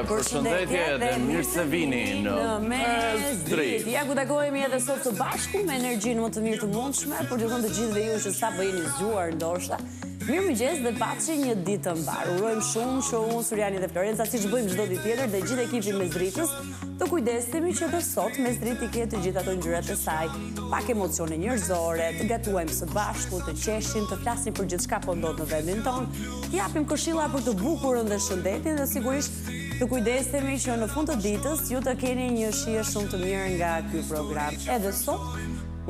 Përshëndetje dhe mirë se vini në Mes Dritë. Ja ku takohemi edhe sot së bashku me energjinë më të mirë të mundshme, për të thënë të gjithëve ju që sapo jeni zgjuar ndoshta. Mirëmëngjes dhe patni një ditë të mbar. Urojmë shumë unë, Suriani dhe Florenca, siç bëjmë çdo ditë tjetër, dhe gjithë ekipi Mes Dritës, të kujdesemi që edhe sot Mes Dritë i ketë të gjithë ato ngjyrat e saj, pak emocione njerëzore, të gatuajmë së bashku, të qeshim, të flasim për gjithçka po ndodh në vendin tonë, të japim këshilla për të bukurën dhe shëndetin dhe sigurisht të kujdesemi që në fund të ditës ju të keni një shije shumë të mirë nga ky program. Edhe sot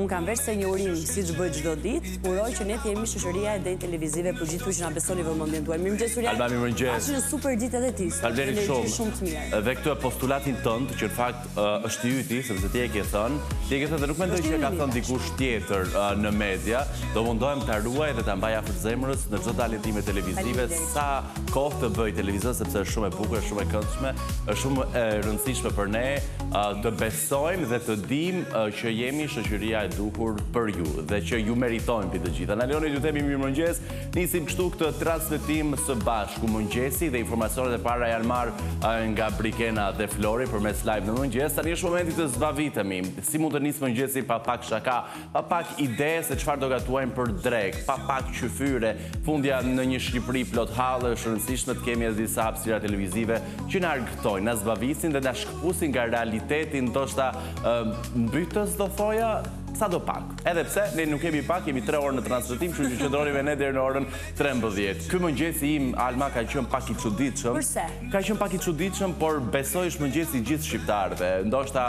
unë kam vesh se një urim, si që bëjt gjdo ditë, uroj që ne të jemi shoqëria e denjë televizive për gjithu që nga besoni vëmendjen tuaj. Mirëmëngjes Suriani. Alba, mirëmëngjes. Ashtë një super ditë edhe ti. Faleminderit shumë të mirë. Dhe këtë postulatin tënd, që në fakt është i yti, sepse ti e ke thënë dhe nuk mendoj që ka thënë dikush tjetër në media, do mundohem ta ruaj dhe ta mbaj afër zemrës në çdo dalje time televizive sa kohë të bëj televizion, sepse është shumë e bukur, është shumë e këndshme, është shumë e rëndësishme për ne të besojmë dhe të dimë që jemi shoqëria e duhur për ju dhe që ju meritojnë për të gjitha. Në Leonit ju themi mirëmëngjes, nisim kështu këtë transmetim së bashku mëngjesi dhe informacionet e para janë marrë nga Brikena dhe Flori përmes live në mëngjes. Tani është momenti të zbavitemi. Si mund të nisë mëngjesi pa pak shaka, pa pak ide se çfarë do gatuajmë për drek, pa pak qyfyre, fundja në një Shqipëri plot hallë, është rëndësishme të kemi edhe disa hapësira televizive që na argëtojnë, na zbavisin dhe na shkëpusin nga realiteti ndoshta mbytës do thoja, sa do pak. Edhe pse, ne nuk kemi pak, kemi 3 orë në transmetim, që qëndroni me ne deri në orën 13. Ky mëngjesi im, Alma, ka qenë pak i çuditshëm. Përse? Ka qenë pak i çuditshëm, por besoj është mëngjesi i gjithë shqiptarëve. Ndoshta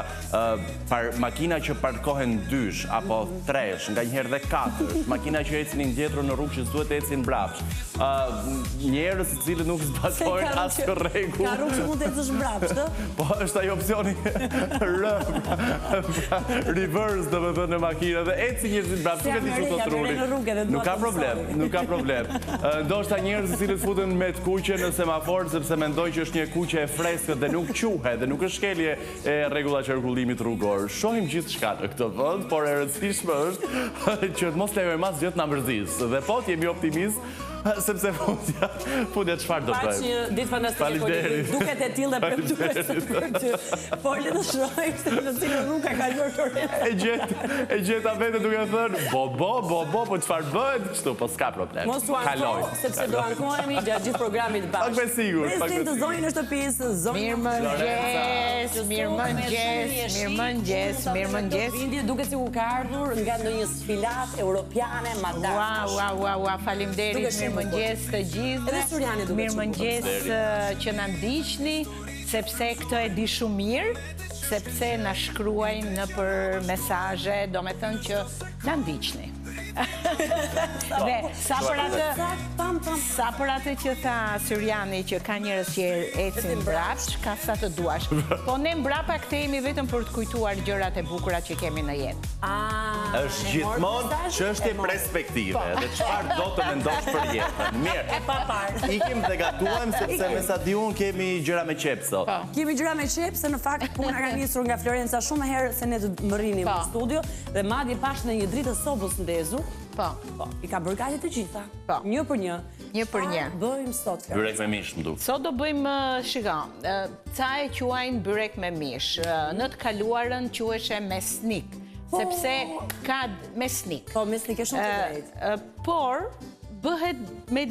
makina që parkohen 2 apo 3, nganjëherë dhe 4, makina që ecin ngjetur në rrugë që duhet të ecin mbrapsht. Njerëz të cilët nuk zbatojnë asnjë rregull. Ka rrugë që mund të ecësh mbrapsht, ë? Po është ai opsioni reverse, domethënë në makina dhe eci njerëzit mbrapsht, nuk e di çfarë truri. Nuk ka problem. Ndoshta njerëz të cilët futen me të kuqe në semafor sepse mendojnë që është një kuqe e freskët dhe nuk quhet dhe nuk është shkelje e rregulla qarkullimit rrugor. Shohim gjithçka në këtë vend, por e rëndësishme është që mos lejojmë asgjë të na mërzisë. Dhe po jemi optimist, sepse fundja çfarë do bëjmë. Një ditë fantastike, duket e tillë dhe premtuese për ty. Por le të shohim se në cilën rrugë ka kaluar Florenca. E gjeta vetë duke thënë, po çfarë bëhet kështu, po s'ka problem. Mos u anko, sepse do ankohemi gjatë gjithë programit bashkë. Pak me sigur. Presim të zonjë në shtëpisë, zonjë. Mirëmëngjes. Vindi duket si u ka ardhur nga ndonjë sfilat europiane madame. Ua, faleminderit. Mirëmëngjes të gjithë. Edhe Suriani duket. Mirëmëngjes që na ndiqni, sepse këtë e di shumë mirë, sepse na shkruajnë në për mesazhe, domethënë që na ndiqni. Dhe sa për atë që tha Suriani që ka njerëz që ecin mbrapsht, ka sa të duash. Po ne mbrapa kthehemi vetëm për të kujtuar gjërat e bukura që kemi në jetë. Është gjithmonë çështje perspektive dhe çfarë do të mendosh për jetën. Mirë. E pa parë. Ikim dhe gatuajmë sepse me sa di unë kemi gjëra me qep sot. Kemi gjëra me qep se në fakt puna ka nisur nga Florenca shumë herë se ne të mrinim në studio dhe madje pash në një dritë sobës ndezur. Po. I ka bërë gati të gjitha. Po. Një për një. Një për një. Bëjmë sot. Byrek me mish, më duk. Sot do bëjmë, ca e quajnë byrek me mish. Në të kaluarën quheshe mesnik, sepse ka mesnik. Po, mesnik e shumë të drejtë. Por, bëhet me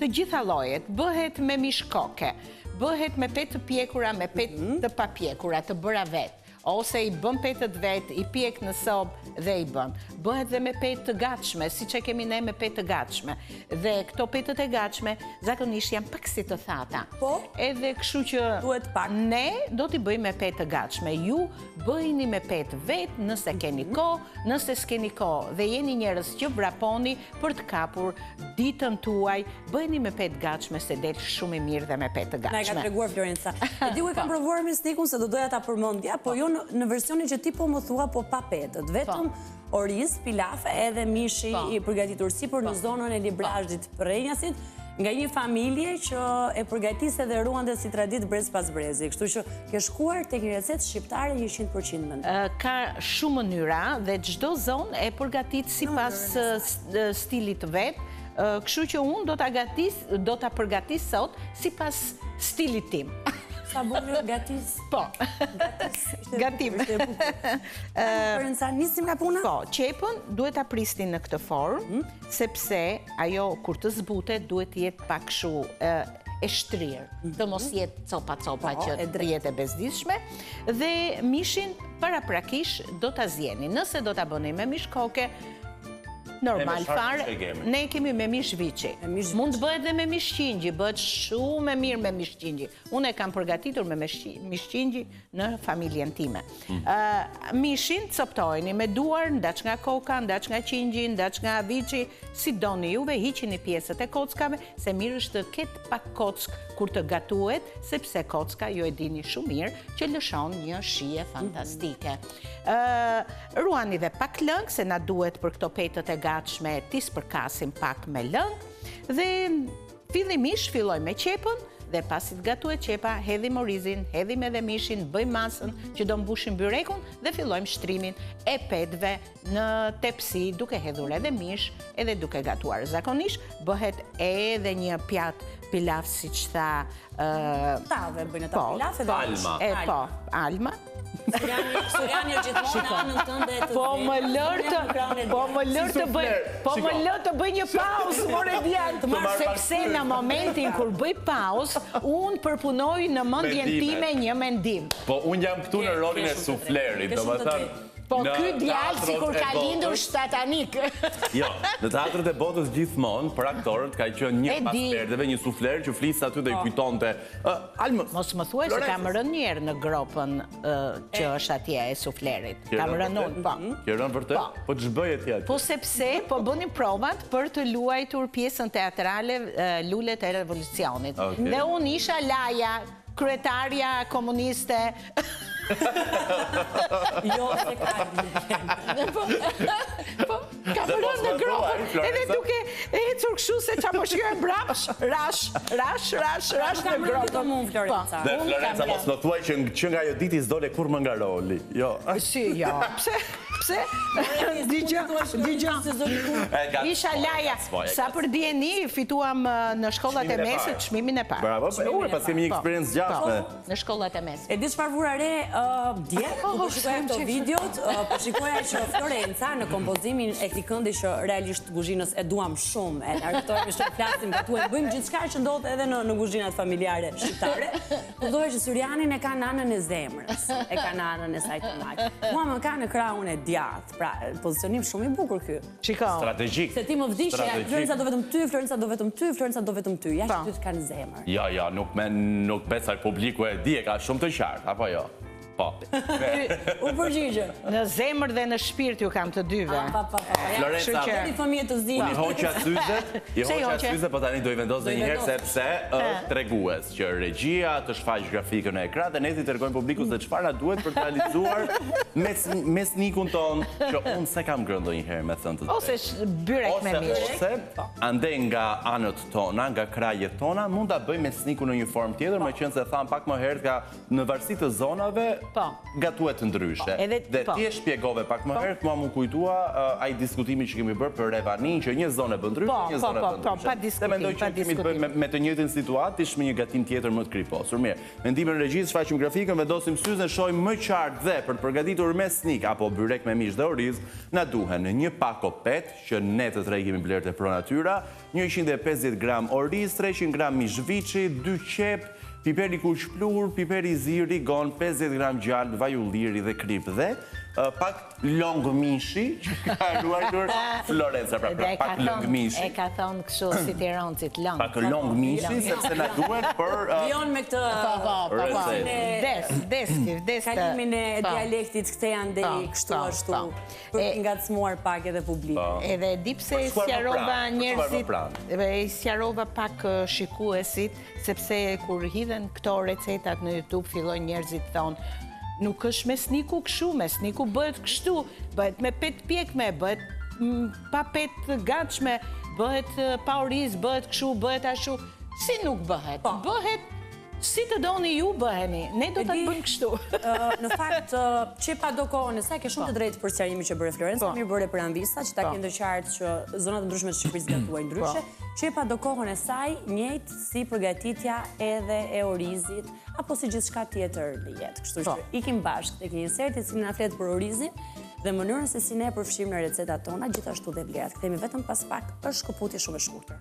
të gjitha llojet, bëhet me mish koke, bëhet me petë të pjekura, me petë të papjekura, të bëra vetë. Ose i bën petët vet, i pjek në sobë dhe i bën. Bëhet dhe me petë të gatshme, siç e kemi ne me petë të gatshme. Dhe këto petët e gatshme zakonisht janë pak si të thata. Po? Edhe kështu që duhet pak. Ne do t'i bëjmë me petë të gatshme. Ju bëjini me petë vet, nëse keni kohë, nëse s'keni kohë dhe jeni njerëz që vraponi për të kapur ditën tuaj, bëjeni me petë gatshme se del shumë i mirë dhe me petë të gatshme. Na e ka treguar Florenca. E di u e kam provuar mesnikun se do doja ta përmendja, po jo në versionin që ti po më thua, po pa petët, vetëm oriz, pilafe edhe mishi i përgatitur sipër në zonën e Librazhdit Prenjasit, nga një familje që e përgatis edhe ruante si tradit brez pas brezi. Kështu që ke shkuar tek një recetë shqiptare 100% mendoj. Ka shumë mënyra dhe çdo zonë e përgatit sipas stilit vet. kështu që unë do ta përgatis sot sipas stilit tim. Sa bukur gatis. Po. Gatim. Florenca, nisim nga puna? Po, qepën duhet ta pristin në këtë formë, sepse ajo kur të zbutet duhet të jetë pak kështu e shtrirë, të mos jetë copa që të jetë e bezdishme, dhe mishin paraprakish do ta zjeni. Nëse do ta bëni me mish koke, normal fare, ne kemi me mish viçi. Mund të bëhet dhe me mish qingji, bëhet shumë e mirë me mish qingji. Unë e kam përgatitur me mish qingji në familjen time. Mishin coptojni me duar, ndaç nga koka, ndaç nga qingji, ndaç nga viçi, si doni juve, hiqini pjesët e kockave, se mirë është të ketë pak kock kur të gatuhet, sepse kocka ju e dini shumë mirë që lëshon një shije fantastike. Ruani dhe pak lëng, se na duhet për këto petët e gatshme ti spërkasim pak me lëng, dhe fillimisht filloj me qepën, dhe pasi të gatuhet qepa, hedhim orizin, hedhim edhe mishin, bëjmë masën që do mbushim byrekun dhe fillojmë shtrimin e petëve në tepsi, duke hedhur edhe mish, edhe duke gatuar. Zakonisht bëhet edhe një pjatë pilaf, si që tha... Tave bëjnë ata pilaf edhe... Alma. Po, alma. Suriani është gjithmonë në anën tënde të Po më lër të bëj një pauzë, more djalë, sepse në momentin kur bëj pauzë, unë përpunoj në mendjen time një mendim. Po unë jam këtu në rolin e suflerit, domethënë. Po ky djalë sikur ka lindur shtatanik. Jo, në teatrët e botës gjithmonë për aktorët ka qenë një pas perdeve, një sufler që flisë aty dhe i kujtonte Almës. Mos më thuaj se kam rënë njerë në gropën që është atje e suflerit. Kam rënë unë, po. Ke rënë vërtet? Po ç'bëje ti aty? Po sepse po bënim provat për të luajtur pjesën teatrale Lulet e Revolucionit. Dhe unë isha Laja, kryetarja komuniste. Jo, se ka. Po, ka rënë në gropën, edhe duke ecur kështu se qa më shkojnë brapsh, rash në gropën. Florenca. Dhe Florenca, mos në thuaj që nga jo diti s'dole kur më nga roli. Jo. Si, jo. Pse? Digja. Isha Laja, sa për djeni fituam në shkollat e mesit çmimin e parë. Bravo, ure, pas kemi një eksperiencë gjashme. Në shkollat e mesit. E di çfarë vura re dje, po shikoja këto videot, po shikoja që Florenca në kompozimin e këtij këndi që realisht kuzhinës e duam shumë, e argëtojmë shumë, flasim, gatuajmë, bëjmë gjithçka që ndodh edhe në kuzhinat familjare shqiptare. Kuptohet që Syrianin e ka në anën e zemrës, e ka në anën e saj të lart. Mua më ka në krahun e djathtë, pra pozicionim shumë i bukur ky. Shiko. Strategjik. Se ti më vdishje, Florenca do vetëm ty, Florenca do vetëm ty, Florenca do vetëm ty. Ja që ty të ka në zemër. Ja, nuk besoj publiku e di, e ka shumë të qartë, apo jo? Po. U përgjigje. Në zemër dhe në shpirt ju kam të dyve. Florenca, Ti fëmijë të zi. unë i hoqa syze, po tani do i vendos dhe njëherë sepse është tregues që regjia të shfaq grafikën e ekran dhe ne ti tregojmë publikut se çfarë na duhet për të realizuar mesnikun ton, që unë se kam grënë ndonjëherë me thënë të drejtë. Ose byrek me mish. Ose ande nga anët tona, nga krajet tona, mund ta bëjmë mesnikun në një formë tjetër, meqense se tham pak më herët ka në varësi të zonave gatuhet të ndryshe. Dhe ti e shpjegove pak më herët, mua më kujtua ai diskutimi që kemi bërë për Revanin, që një zonë bën ndryshe, një zonë bën ndryshe. Pa diskutim. Dhe mendoj që kemi të bëjmë me të njëjtin situatë, ishme një gatim tjetër më të kriposur. Mirë, mendimin e regjisë, shfaqim grafikën, vendosim syzën, shohim më qartë dhe për të përgatitur mesnik apo byrek me mish dhe oriz, na duhen një pako pet, që ne të tre kemi blerë te Pro Natura, 150 gram oriz, 300 gram mish viçi, 2 qep, piperi kuqplur, piperi ziri, gon, 50 gram gjallë, vaj ulliri dhe krip dhe pak long mishi që ka ruajtur Florenca, pra pak long mishi. E ka thonë kështu si Tirancit long. Pak long mishi, sepse na duhet për... Vion me këtë... Kalimin e dialektit, këte janë dhe kështu ashtu, për ngacmuar pak edhe publik. Edhe di pse sjarova njerëzit, sjarova pak shikuesit, sepse kur hidhen këto recetat në YouTube, fillojnë njerëzit thonë, nuk është mesniku kështu, mesniku bëhet kështu, bëhet me pet pjekme, bëhet pa pet gatshme, bëhet pa oriz, bëhet kështu, bëhet ashtu. Si nuk bëhet? Bëhet Si të doni ju bëheni, ne do të bëjmë kështu. Në fakt, që pa do kohën e saj, ke shumë të drejtë për sqarimin që bëre Florenca, mirë bëre për Anvisa, që ta kenë të qartë që zonat të ndryshme të Shqipërisë gatuajnë ndryshe, që pa do kohën e saj, njëjtë si përgatitja edhe e orizit, apo si gjithçka tjetër në jetë. Kështu që ikim bashkë tek një insert i cili na flet për orizin dhe mënyrën se si ne përfshijmë në recetat tona, gjithashtu dhe vlerat. Kthehemi vetëm pas pak, është shkëputje shumë e shkurtër.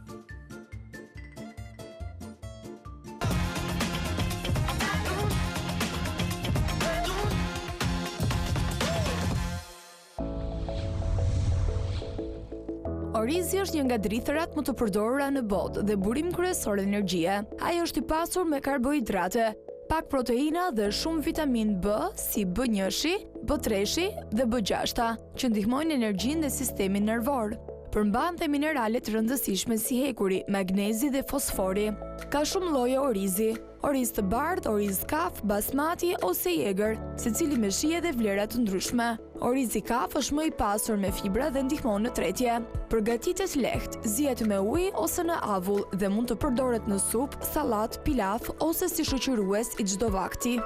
Orizi është një nga drithërat më të përdorura në botë dhe burim kryesor energjie. Ai është i pasur me karbohidrate, pak proteina dhe shumë vitamin B, si B1-shi, B3-shi dhe B6, që ndihmojnë energjinë dhe sistemin nervor. Përmban dhe mineralet rëndësishme si hekuri, magnezi dhe fosfori. Ka shumë lloje orizi, oriz të bardhë, oriz kaf, basmati ose jeger, secili me shije dhe vlera të ndryshme. Orizi kaf është më i pasur me fibra dhe ndihmon në tretje. Përgatitet lehtë, zihet me ujë ose në avull dhe mund të përdoret në supë, sallat, pilaf ose si shoqërues i çdo vakti.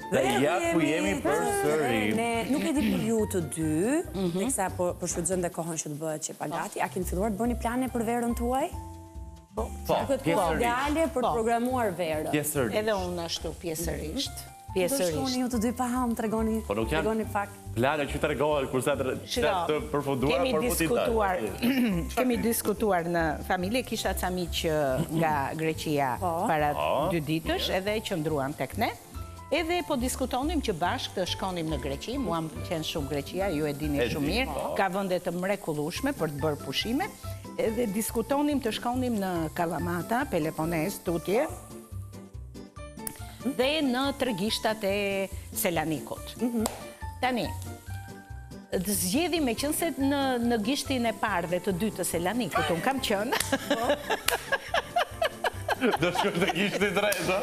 Dhe ja ku jemi për sëri. Ne nuk e di për ju të dy, teksa po shfrytëzojmë dhe kohën që të bëhet që pagati, a keni filluar të bëni plane për verën tuaj? Po, pjesërisht. Ideale për të programuar verën. Pjesërisht. Edhe unë ashtu, pjesërisht. Do shkoni ju të dy pa ham, tregoni pak. Plane që të regohet kurse të përfunduar, por kemi diskutuar në familje, kisha ca miq nga Greqia para 2 ditësh, edhe qëndruan tek ne. Edhe po diskutonim që bashkë të shkonim në Greqi, mua më pëlqen shumë Greqia, ju e dini shumë mirë, ka vende të mrekullueshme për të bërë pushime, edhe diskutonim të shkonim në Kalamata, Peloponez, tutje, dhe në tregishtat e Selanikut. Tani, të zgjedhim me qenë se në gishtin e parë dhe të dytë të Selanikut, unë kam qenë. Do shkoj të gishtin e tretë.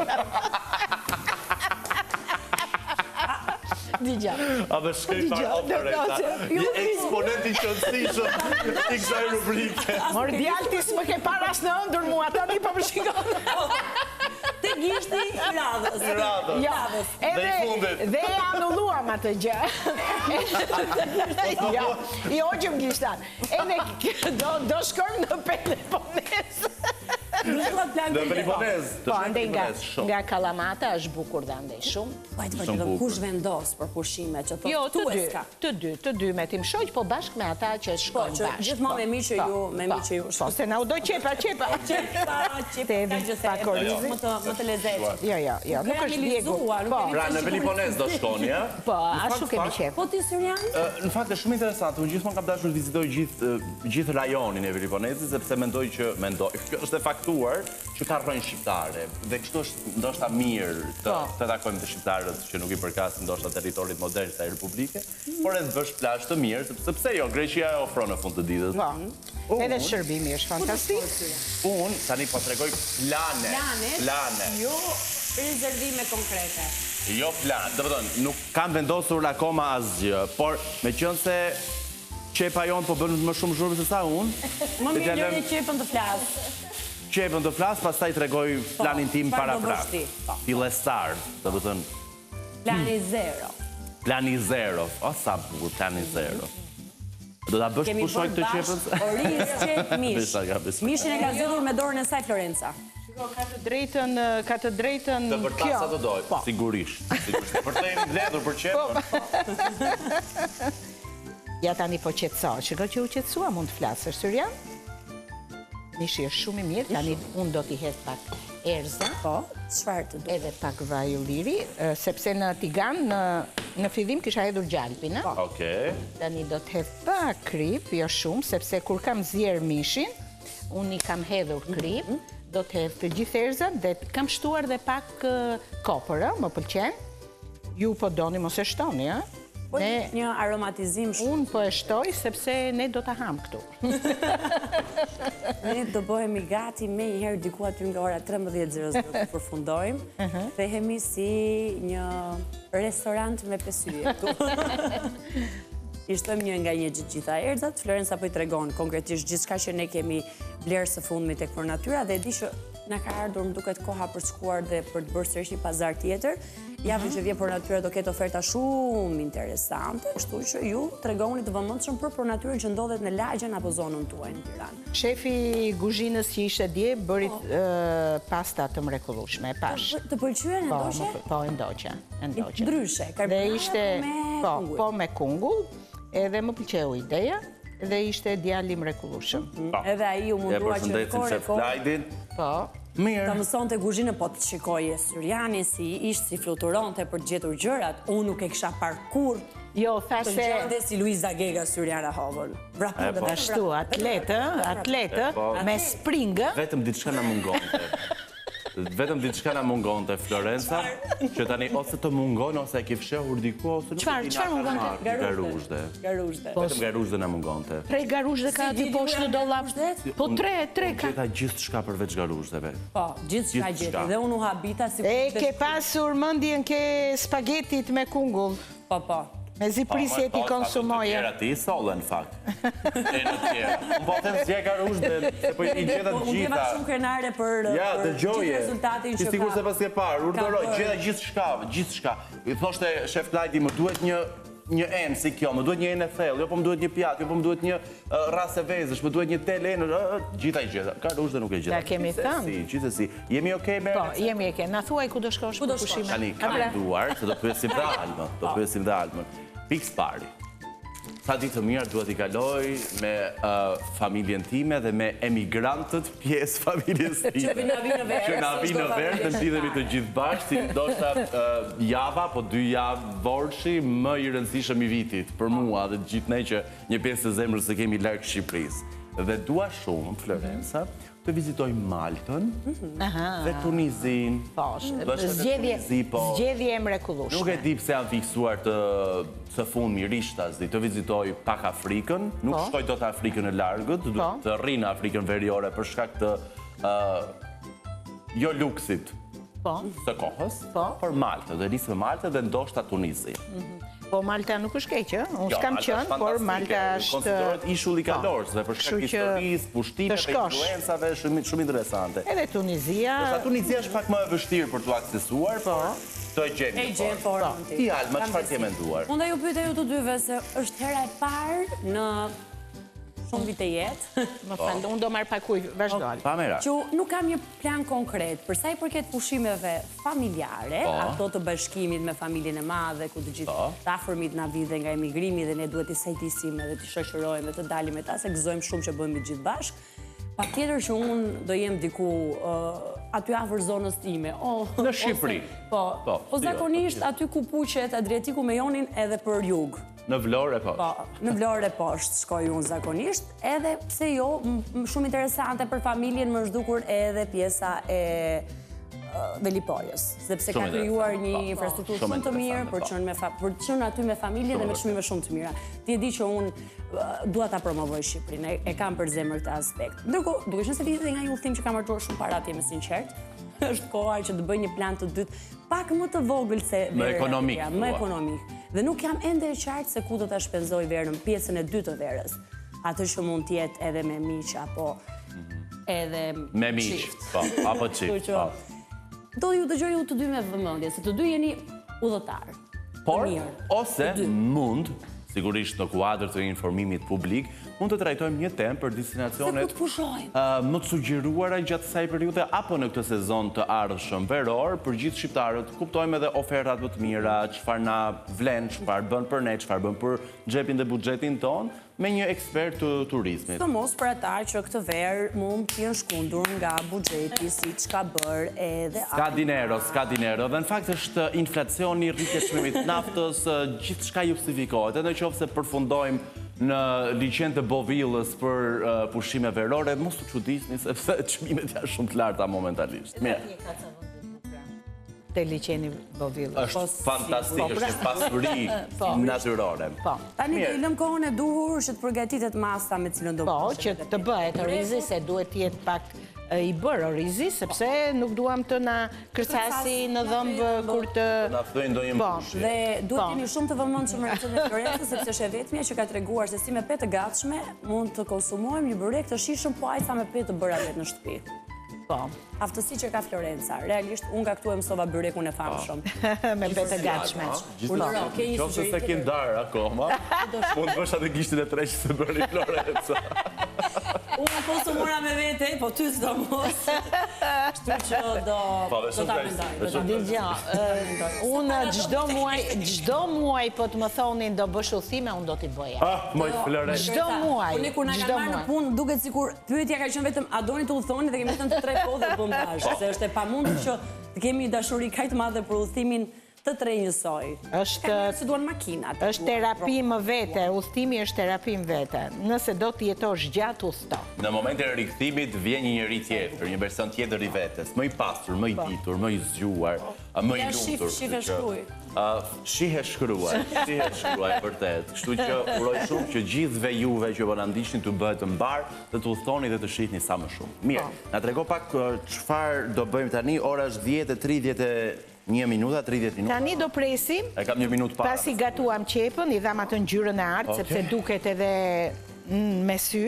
Digja. A dhe shkoj farë opereta. Një eksponent i qëndësishëm i kësaj rubrike. Mordialtis më ke paras në ëndër mua, tani po më shikon. Te gishti i radhës. Dhe i fundit. Dhe e anulluam atë gjë. I hoqëm gishtan. Edhe do shkojmë në Peloponez. Në Peloponez. Po, andej nga Kalamata është bukur dhe andej shumë. Vajtë, kush vendos për pushime që të Jo, të dy me tim shoq, po bashkë me ata që shkojnë bashkë. Gjithmonë me miqë ju, Po, se na u do qepa. Më të lezeqë. Jo, nuk është djegu. Pra, në Peloponez do shkoni, ja? Po, ashtu kemi qepë. Po ti Syrian? Në fakt është shumë interesant, unë gjithmonë kam dashur të vizitoj gjithë rajonin e Peloponezit, sepse mendoj, kjo është e faktuar që ka rrënjë shqiptare, dhe kështu është ndoshta mirë të takojmë të shqiptarët që nuk i përkasin ndoshta territorit modern të Republike, por edhe bësh plazh të mirë, sepse jo, Greqia e ofron në fund të ditës. Po, edhe shërbimi është fantastik. Unë tani po tregoj plane. Jo rezervime konkrete. Jo plan, do të thonë, nuk kam vendosur akoma asgjë, por meqense qepa jonë po bën më shumë zhurmë se sa unë. Më mirë njëri qepën të flasë. Qepën të flasë, pastaj tregoj planin tim para prapë. Fillestar, do të thënë. Plani 0. Plani 0. O, sa bukur, plani 0. Do ta bësh pushoj këtë qepën? Oriz, qep, mish. Mishin e ka zgjedhur me dorën e saj Florenca. Ka të drejtën Të përtasa të doj, sigurisht. Për të jemi mbledhur për qepën. Ja tani po qetëso, shiko që u qetësua mund të flasësh, Syrian? Mishi është shumë i mirë, tani unë do t'i hedh pak erza. Po, çfarë të do? Edhe pak vaj ulliri, sepse në tigan, në fillim kisha hedhur gjalpin, a? Okej. Tani do t'hedh pak krip, jo shumë, sepse kur kam zjerë mishin, unë i kam hedhur krip, do t'hedh të gjithë erzat dhe kam shtuar dhe pak kopër, më pëlqen. Ju po doni mos e shtoni, a? Një aromatizim shumë. Unë po e shtoj sepse ne do të ham këtu. Ne do bëhemi gati me njëherë diku aty nga ora 13:00 të përfundojmë. Thehemi si një restorant me pesyje këtu. I shtojmë një nga një gjitha erëzat, Florenca po i tregon konkretisht gjithçka që ne kemi blerë së fundmi tek Për Natyra dhe e di që na ka ardhur më duket koha për të shkuar dhe për të bërë sërish një pazar tjetër. Javën që vjen Për Natyra do ketë oferta shumë interesante, kështu që ju tregoni të vëmendshëm për Për Natyrën që ndodhet në lagjen apo zonën tuaj në Tiranë. Shefi kuzhinës që ishte dje bëri pasta të mrekullueshme, e pash. Të pëlqyen e ndoqe? Po, e ndoqe. Ndryshe, Dhe karbonara ishte po me kungull, edhe më pëlqeu ideja dhe ishte djali mrekullueshëm. Edhe ai u mundua që përshëndesim Shef Lajdin. Po. Mirë. Ta mësonte kuzhinë, po të shikoje Syriani si ishte, si fluturonte për të gjetur gjërat. Unë nuk e kisha parkur Jo, të thashë gjende si Luiza Gega Syriana Hovën. Bravo, ashtu, atletë, me springë. Vetëm diçka na mungonte. Vetëm diçka na mungonte Florenca, që tani ose të mungon ose e ke fshehur diku ose nuk Çfarë mungonte? Garuzhde. Garuzhde. Vetëm garuzhde na mungonte. 3 garuzhde ka aty poshtë në dollap. Po 3 ka. Gjeta gjithçka përveç garuzhdeve. Po, gjithçka gjeti. Dhe unë u habita si... E ke pasur mendjen ke spagetit me kungull. Po. Me ziprisje ti konsumoje. Tjera ti i solle në fakt. E në tjera. Unë po them zje garuzhde, se po i gjeta të Unë jema gjitha. shumë krenare për gjithë rezultatin që ka. Sigur se pas ke parë, urdhëroj, gjeta gjithçka. I thoshte Shef Lajdi, më duhet një enë si kjo, më duhet një enë e thellë, jo po më duhet një pjatë, jo po më duhet një rase vezësh, më duhet një tel enë, gjitha i gjeta. Garuzhde nuk e gjeta. Ja kemi thënë. Gjithsesi. Jemi okay me? Po, jemi okay. Na thuaj ku do shkosh për pushime. Tani kam duar, se do pyesim dhe Almën. Do pyesim dhe Almën. Pikës pari. Sa ditë të mirë duhet i kaloj me familjen time dhe me emigrantët pjesë familjes time. Që na vinë verë. Që na vinë verë, të mblidhemi të gjithë bashkë, si ndoshta java, po 2 javë vorshi më i rëndësishëm i vitit për mua dhe të gjithë ne që një pjesë të zemrës e kemi larg Shqipërisë. Dhe dua shumë, Florenca, të vizitoj Maltën dhe Tunizin. Po, zgjedhje e mrekullueshme. Nuk e di pse janë fiksuar të fundmi rishtazi, të vizitoj pak Afrikën, nuk shkoj dot Afrikën e largët, të rri në Afrikën veriore për shkak të jo luksit të kohës, por Maltë, dhe nisë me Maltë dhe ndoshta Tunizi. Po Malta nuk është keqë, unë s'kam qënë, por Malta është... Konsiderohet ishull i kalorësve, për shkak historisë, pushtimeve, influencave, shumë interesante. Edhe Tunizia... Tunizia është pak më e vështirë për t'u aksesuar, të e gjemi. E gjemë formën ti. Ti, Alma, çfarë ke menduar? Unë ju pyetja ju të dyve se është hera e parë në shumë vite jetë. Më falë, unë do marrë pakuj, vazhdojnë. Pamera. Që nuk kam një plan konkret, për sa i përket pushimeve familjare, ato të bashkimit me familjen e madhe, ku të gjithë të afërmit na vide nga emigrimi dhe ne duhet i sajtisim edhe të shoqërojmë dhe të dalim me ta, se gëzojmë shumë që bëjmë gjithë bashkë. Patjetër që unë do jem diku aty afër zonës time. Në Shqipëri. Po zakonisht aty ku puqet Adriatiku me Jonin edhe për jug. Në Vlorë e poshtë. Po, në Vlorë e poshtë shkoj unë zakonisht, edhe pse jo, shumë interesante për familjen më zhdukur edhe pjesa e Velipojës, sepse ka krijuar një infrastrukturë shumë të mirë për të qenë aty me familje dhe me çmime shumë të mira. Ti e di që unë dua ta promovoj Shqipërinë, e kam për zemër këtë aspekt. Ndërkohë, duke qenë se vjen nga një udhtim që kam marrë shumë para atje me sinqert, është koha që të bëj një plan të dytë pak më të vogël se verë, më ekonomik. Dhe nuk jam ende e qartë se ku do ta shpenzoj verën, pjesën e dytë të verës. Atë që mund të jetë edhe me miq apo edhe me miq, po, apo çift. Do ju dëgjoj ju të dy me vëmendje, se të dy jeni udhëtar. Por, ose mund, sigurisht në kuadër të informimit publik, mund të trajtojmë një temë për destinacionet më të sugjeruara gjatë kësaj periudhe apo në këtë sezon të ardhshëm veror, për gjithë shqiptarët, kuptojmë edhe ofertat më të mira, çfarë na vlen, çfarë bën për ne, çfarë bën për xhepin dhe buxhetin ton, me një ekspert të turizmit. Sidomos për ata që këtë verë mund të jenë shkundur nga buxheti, siç ka bërë edhe Ska dinero, dhe në fakt është inflacioni, rritja e çmimit të naftës, gjithçka justifikohet, edhe nëse përfundojmë në liçen të Bovillës për pushime verore, mos u çuditni sepse çmimet janë shumë të larta momentalisht. Mirë. Te liçeni Bovillës. Është fantastik, është pasuri natyrore. Tani do i lëm kohën e duhur që të përgatitet masa me cilën do Po, që të bëhet orizi se duhet të jetë pak i bërë orizi, sepse nuk duam të na kërcasi në dhëmbë kur të... Na ftojnë ndonjë mbushje. Dhe duhet jeni shumë të vëmendshëm recetën e Florencës, sepse është e vetmja që ka treguar se si me petë të gatshme mund të konsumojmë një byrek të shijshëm, po aq sa me petë të bëra vetë në shtëpi. Po. Aftësi që ka Florenca. Realisht, unë nga këtu e mësova byrekun e famshëm. Me petë të gatshme. Qofse se ke ndarë akoma, mund të bësh atë gishtin e treq që bëri Florenca. Unë po së mora me vete, po ty s'do mos. Kështu që do ta mendoj. Unë çdo muaj po të më thonin do bësh udhime, unë do t'i bëja. Moj Florenca. Çdo muaj. Unë kur na kanë marrë në punë, duket sikur pyetja ka qenë vetëm a doni të udhthoni dhe kemi thënë të tre po dhe bëm bashkë, se është e pamundur që të kemi dashuri kaq të madhe për udhtimin të tre njësoj. Si duan makinat. Është terapi më vete, udhtimi është terapi më vete. Nëse do të jetosh gjatë, udhto. Në momentin e rikthimit vjen një njeri tjetër, një person tjetër i vetes, më i pasur, më i ditur, më i zgjuar, më i lumtur. Shihe shkruaj. Shihe shkruaj vërtet. Kështu që uroj shumë që gjithëve juve që po na ndiqni të bëhet të mbar, të udhtoni dhe të shihni sa më shumë. Mirë, na trego pak çfarë do bëjmë tani. Ora është 10:31 minuta, 30 minuta. Tani do presim. E kam një minutë para. Pasi gatuam qepën, i dham atë ngjyrën e artë, sepse duket edhe me sy,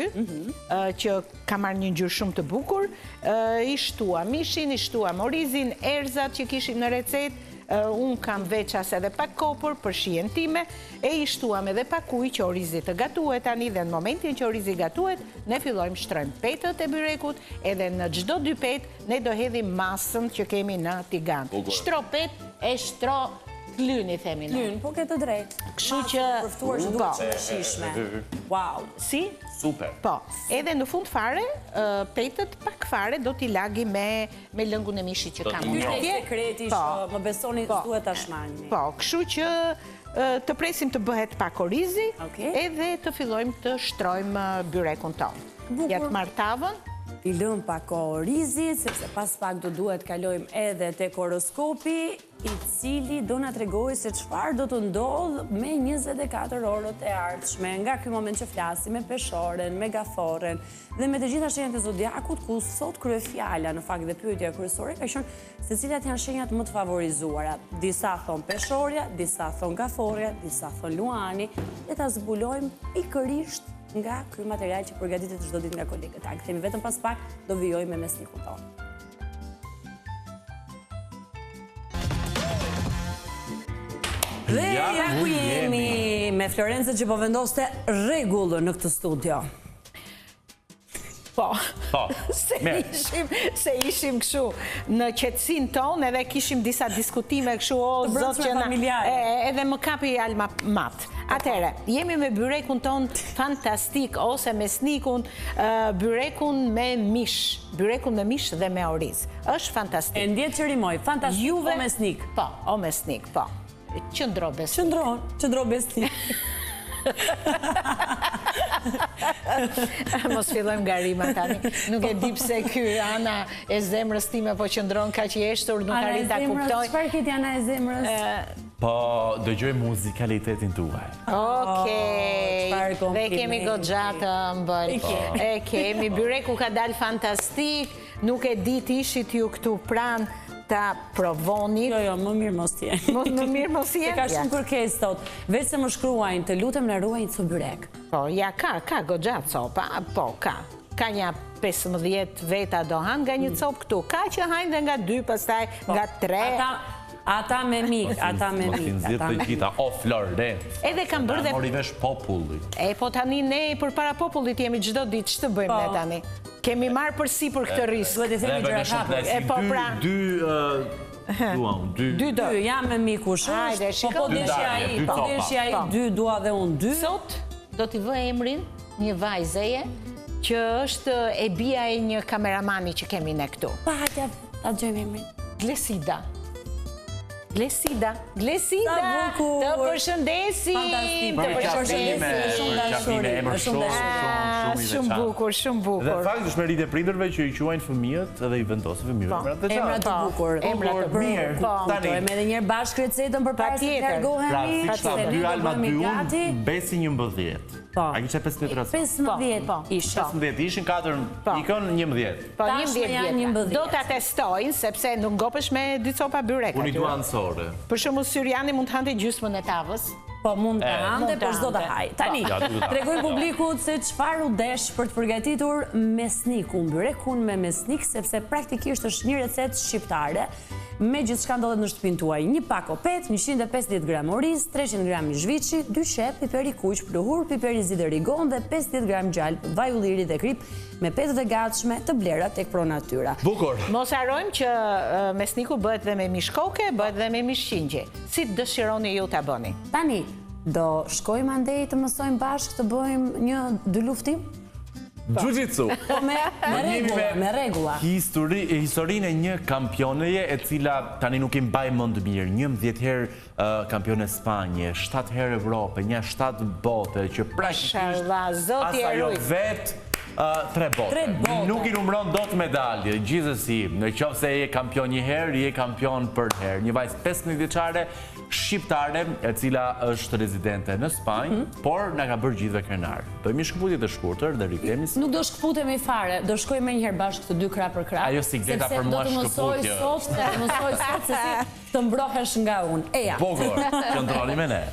që ka marrë një ngjyrë shumë të bukur. I shtuam mishin, i shtuam orizin, erzat që kishim në recetë. Unë kam veças edhe pak kopër për shijen time, e i shtuam edhe pak ujë që orizi të gatuhet tani, dhe në momentin që orizi gatuhet, ne fillojmë shtrojmë petët e byrekut, edhe në çdo 2 petë ne do hedhim masën që kemi në tigan. Shtro petë e shtro Lyni, themi në. Lyn, po ke të drejtë. Kështu që... Përftuar që duhet që në shishme. Wow. Si? Super. Po. Edhe në fund fare, petët pak fare do t'i lagi me lëngun e mishit që kam. Ky është sekreti, më besoni duhet ta shmangni. Po, kështu që të presim të bëhet pak orizi, edhe të fillojmë të shtrojmë byrekun tonë. Ja të marr tavën. I lëm pak orizit, sepse pas pak do duhet kalojmë edhe tek horoskopi, i cili do na tregojë se çfarë do të ndodh me 24 orët e ardhshme, nga ky moment që flasim, me peshoren, me gaforen dhe me të gjitha shenjat e zodiakut, ku sot kryefjala në fakt dhe pyetja kryesore ka qenë se cilat janë shenjat më të favorizuara. Disa thon peshorja, disa thon gaforja, disa thon luani, dhe ta zbulojmë pikërisht nga ky material që përgatitet çdo ditë nga kolegët tanë. Kthehemi vetëm pas pak, do vijojmë me mesnikun tonë. Dhe ja ku jemi me Florencën që po vendoste rregull në këtë studio. Po, se ishim këshu në qetësin tonë, edhe kishim disa diskutime këshu, o zot që na, edhe më kapi alma matë. Atere, jemi me byrekun tonë fantastik, ose mesnikun, byrekun me mish dhe me oriz. Është fantastik. E ndjetë që rimoj, fantastik o mesnik? Po, o mesnik, po. Qëndro besnik. Qëndro besnik. Mos fillojmë nga rima tani. Nuk e di pse ky ana e zemrës time po qëndron kaq i eshtur, nuk arrit ta kuptoj. Çfarë ket ana e zemrës? Po dëgjoj muzikalitetin tuaj. Okej. Dhe kemi goxha të ëmbël. E kemi, byreku ka dalë fantastik. Nuk e di të ishit ju këtu pranë ta provonit. Jo, më mirë mos t'jeni. Më mirë mos t'jeni. Se ka shumë kërkesë sot. Veç se më shkruajnë, të lutem na ruajnë co byrek. Po, ja ka goxha copa, po, ka. Ka një 15 veta do hanë nga një copë këtu. Ka që hajnë dhe nga 2, pastaj nga 3. Ata me mik, ata me mik. Matin zjetë të gjitha, o Florencë. Edhe kam bërë dhe... Mori vesh populli. E, po tani ne për para popullit jemi çdo ditë, që të bëjmë ne tani? Kemi marrë përsi për këtë risë. Duhet i themi gjëra hapur. E po pra... Dy do. Jam me mikush. Po deshi ai 2, dua dhe unë 2. Sot do t'i vë emrin një vajzeje që është e bia e një kameramani që kemi ne këtu. Pa, ta gjojmë emrin. Glesida. Glesida, Glesida, Sa bukur. të përshëndesim. Fantastik. Të Qafime, Shumë dashuri, emër shumë shumë Shumë bukur, shumë Dhe bukur. fakt është merit e prindërve që i quajnë fëmijët edhe i vendosin fëmijëve emrat të Emra të bukur. Emra të bukur. Mirë, tani. Kuptojmë edhe një herë bashkë recetën për para se të Patjetër. largohemi. Pra, si se shta ne 2 do alma bëhemi 2 gati. unë, besi 11. Po. A kishe 15 rësë? 15 isha. 15 ishin 4, ikon 11. Po, Tashmë 11 janë vjetra. 11. Do ta testojnë, sepse nuk ngopesh me 2 copa byrek Unë i aty. dua ansore. Për shembull, Syriani mund të hante gjysmën e tavës. Po mund të hante, mund të por s'do të hante. haj. Tani, Ja, duhet ta. tregoj publikut se çfarë u desh për të përgatitur mesnikun, byrekun me mesnik, sepse praktikisht është një recetë shqiptare me gjithçka ndodhet në shtëpinë tuaj. Një pak opet, 150 gram oriz, 300 gram zhviçi, 2 shep piper i kuq, pluhur, piper i zi dhe rigon dhe 50 gram gjalp, vaj ulliri dhe krip me petët e gatshme të blera tek Pro Natyra. Bukur. Mos harrojmë që mesniku bëhet dhe me mish koke, bëhet dhe me mish qingje. Si dëshironi ju ta bëni? Tani, do shkojmë andej të mësojmë bashkë të bëjmë një dy luftim? Jiu-jitsu. Po me regula. Historinë e një kampioneje e cila tani nuk i mbaj mend mirë, 11 herë kampione Spanje, 7 herë Evropë, një 7 bote që praktikisht Mashallah, zoti e ajo ruaj. vet 3 bote. Tre bote. Nuk i numëron dot medalje, gjithsesi, në qoftë se je kampion një herë, je kampion për herë. Një vajzë 15 vjeçare shqiptare e cila është rezidente në Spanjë, por na ka bërë gjithëve krenar. Bëjmë një shkëputje të shkurtër dhe rikthehemi. Nuk do shkëputemi fare, do shkojmë njëherë bashkë të dy krah për krah. Ajo sigleta për mua shkëputje. Sepse do të mësoj sot se si të mbrohesh nga unë. Eja. Bukur, qëndroni me ne.